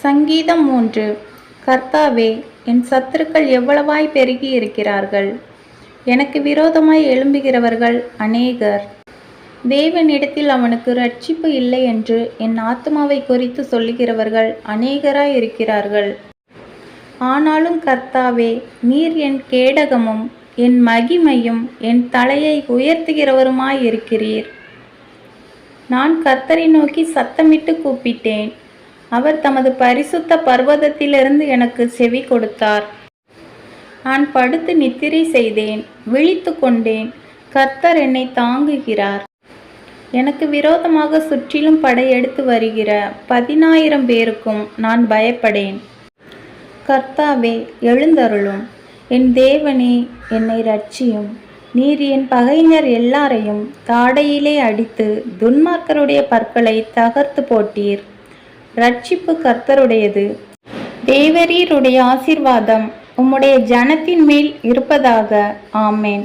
சங்கீதம் 3. கர்த்தாவே, என் சத்துருக்கள் எவ்வளவாய் பெருகி இருக்கிறார்கள்! எனக்கு விரோதமாய் எழும்புகிறவர்கள் அநேகர். தேவனிடத்தில் அவனுக்கு இரட்சிப்பு இல்லை என்று என் ஆத்துமாவை குறித்து சொல்லுகிறவர்கள் அநேகராய் இருக்கிறார்கள். ஆனாலும் கர்த்தாவே, நீர் என் கேடகமும் என் மகிமையும் என் தலையை உயர்த்துகிறவருமாயிருக்கிறீர். நான் கர்த்தரை நோக்கி சத்தமிட்டு கூப்பிட்டேன். அவர் தமது பரிசுத்த பர்வதத்திலிருந்து எனக்கு செவி கொடுத்தார். நான் படுத்து நித்திரை செய்தேன், விழித்து கொண்டேன். கர்த்தர் என்னை தாங்குகிறார். எனக்கு விரோதமாக சுற்றிலும் படையெடுத்து வருகிற 10,000 பேருக்கும் நான் பயப்படேன். கர்த்தாவே, எழுந்தருளும். என் தேவனே, என்னை இரட்சியும். நீர் என் பகைஞர் எல்லாரையும் தாடையிலே அடித்து துன்மார்க்கருடைய பற்களை தகர்த்து போட்டீர். இரட்சிப்பு கர்த்தருடையது. தேவரீருடைய ஆசீர்வாதம் உம்முடைய ஜனத்தின் மேல் இருப்பதாக. ஆமென்.